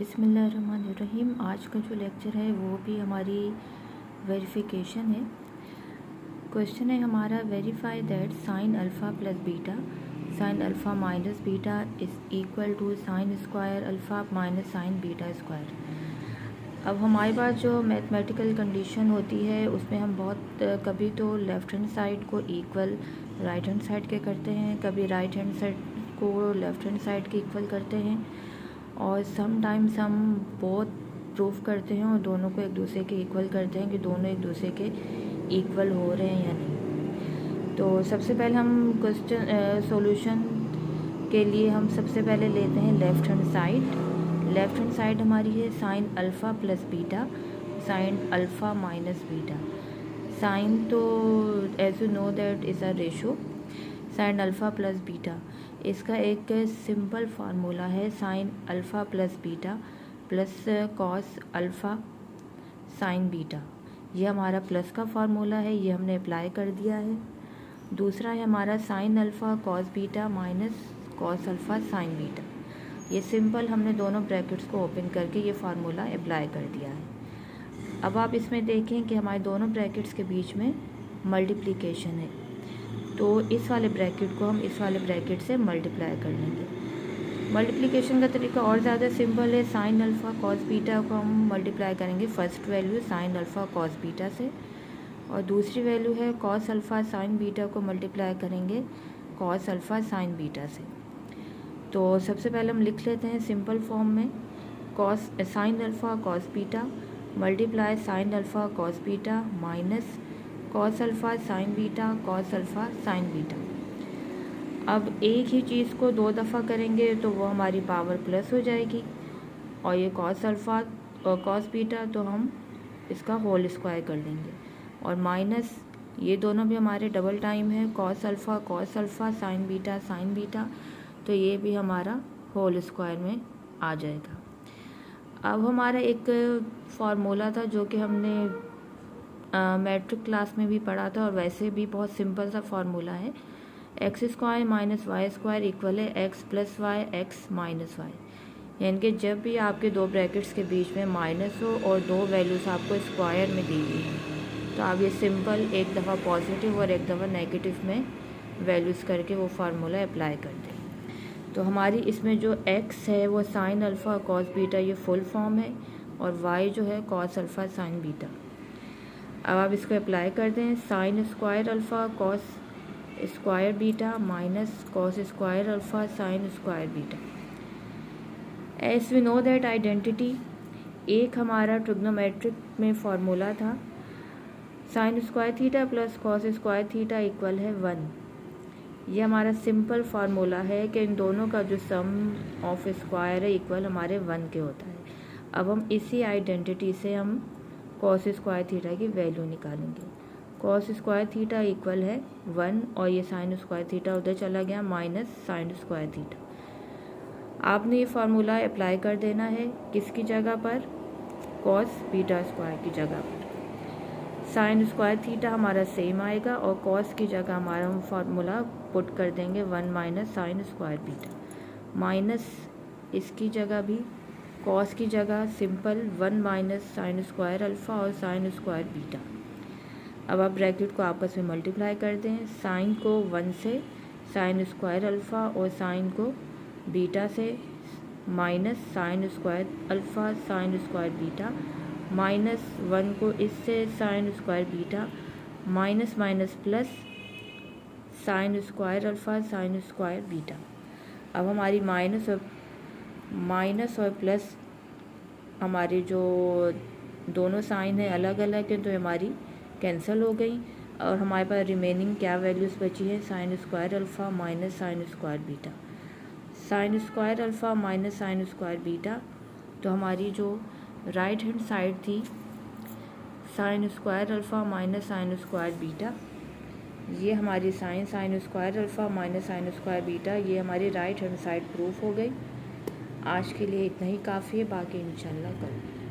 बिस्मिल्लाहिर्रहमानिर्रहीम। आज का जो लेक्चर है वो भी हमारी वेरिफिकेशन है। क्वेश्चन है हमारा, verify that sine alpha plus beta sine alpha minus beta is equal to sine square alpha minus sine beta square. अब हमारे पास जो मैथमेटिकल कंडीशन होती है उसमें हम बहुत कभी तो लेफ़्ट हैंड साइड को इक्वल राइट हैंड साइड के करते हैं, कभी राइट हैंड साइड को लेफ़्ट हैंड साइड के इक्वल करते हैं, और समटाइम्स हम बहुत प्रूफ करते हैं और दोनों को एक दूसरे के इक्वल करते हैं कि दोनों एक दूसरे के इक्वल हो रहे हैं या नहीं। तो सबसे पहले हम क्वेश्चन सॉल्यूशन के लिए हम सबसे पहले लेते हैं left hand side. Left hand side हमारी है sine alpha plus beta sine alpha minus beta. Sine तो as you know that is a ratio, sine alpha plus beta इसका एक सिंपल फार्मूला है sine alpha plus beta plus cos alpha sine beta. ये हमारा plus का formula है, ये हमने अप्लाई कर दिया है। दूसरा है हमारा sine alpha cos beta minus cos alpha sine beta. ये सिंपल हमने दोनों ब्रैकेट्स को ओपन करके ये फार्मूला अप्लाई कर दिया है। अब आप इसमें देखें कि हमारे दोनों ब्रैकेट्स के बीच में मल्टीप्लिकेशन है, तो इस वाले ब्रैकेट को हम इस वाले ब्रैकेट से मल्टीप्लाई कर लेंगे। मल्टीप्लिकेशन का तरीका और ज़्यादा सिंपल है। साइन अल्फ़ा कॉस बीटा को हम मल्टीप्लाई करेंगे first value sine alpha cos beta से, और दूसरी वैल्यू है कॉस अल्फ़ा साइन बीटा को मल्टीप्लाई करेंगे कॉस अल्फ़ा साइन बीटा से। तो सबसे पहले हम लिख लेते हैं सिंपल फॉर्म में, cos sine alpha cos beta multiply sine alpha cos beta minus cos alpha sine beta cos alpha sine beta. अब एक ही चीज़ को दो दफ़ा करेंगे तो वो हमारी पावर प्लस हो जाएगी, और ये कॉस अल्फ़ा और कॉस बीटा तो हम इसका होल स्क्वायर कर लेंगे, और माइनस ये दोनों भी हमारे डबल टाइम है, कॉस अल्फ़ा साइन बीटा, तो ये भी हमारा होल स्क्वायर में आ जाएगा। अब हमारा एक फार्मूला था जो कि हमने मैट्रिक क्लास में भी पढ़ा था, और वैसे भी बहुत सिंपल सा फार्मूला है, x square minus y square equal है x plus y x minus y. यानी कि जब भी आपके दो ब्रैकेट्स के बीच में माइनस हो और दो वैल्यूज़ आपको स्क्वायर में दी हुई हैं, तो आप ये सिंपल एक दफ़ा पॉजिटिव और एक दफ़ा नेगेटिव में वैल्यूज़ करके वो फार्मूला अप्लाई कर दें। तो हमारी इसमें जो एक्स है वो साइन अल्फ़ा कॉस बीटा ये फुल फॉर्म है, और वाई जो है कॉस अल्फ़ा साइन बीटा। अब आप इसको अप्लाई कर दें, sine square alpha cos square beta minus cos square alpha sine square beta. As we know that identity, एक हमारा ट्रिग्नोमेट्रिक में फार्मूला था sine square theta plus cos square theta equal है 1। ये हमारा सिंपल फार्मूला है कि इन दोनों का जो सम ऑफ स्क्वायर है इक्वल हमारे 1 के होता है। अब हम इसी आइडेंटिटी से हम कॉस स्क्वायर थीटा की वैल्यू निकालेंगे। कॉस स्क्वायर थीटा इक्वल है 1, और ये साइन स्क्वायर थीटा उधर चला गया माइनस साइन स्क्वायर थीटा। आपने ये फार्मूला अप्लाई कर देना है किसकी जगह पर, कॉस बीटा स्क्वायर की जगह पर। साइन स्क्वायर थीटा हमारा सेम आएगा, और कॉस की जगह हमारा हम फार्मूला पुट कर देंगे 1 minus sign square beta, minus इसकी जगह भी कॉस की जगह simple 1 minus sign square alpha और साइन स्क्वायर बीटा। अब आप ब्रैकेट को आपस में मल्टीप्लाई कर दें, साइन को 1 से साइन स्क्वायर अल्फ़ा और साइन को बीटा से, minus sign square alpha sine square beta, minus 1 को इससे sign square beta, minus minus plus sign square alpha sine square beta. अब हमारी माइनस और प्लस हमारे जो दोनों साइन है अलग अलग हैं, तो हमारी कैंसिल हो गई, और हमारे पास रिमेनिंग क्या वैल्यूज़ बची है, sign square alpha minus sign square beta. Sign square alpha minus sign square beta, तो हमारी जो राइट हैंड साइड थी sign square alpha minus sign square beta, ये हमारी sign square alpha minus sign square beta, ये हमारी right hand side proof हो गई। आज के लिए इतना ही काफ़ी है, बाकी इंशाल्लाह कल।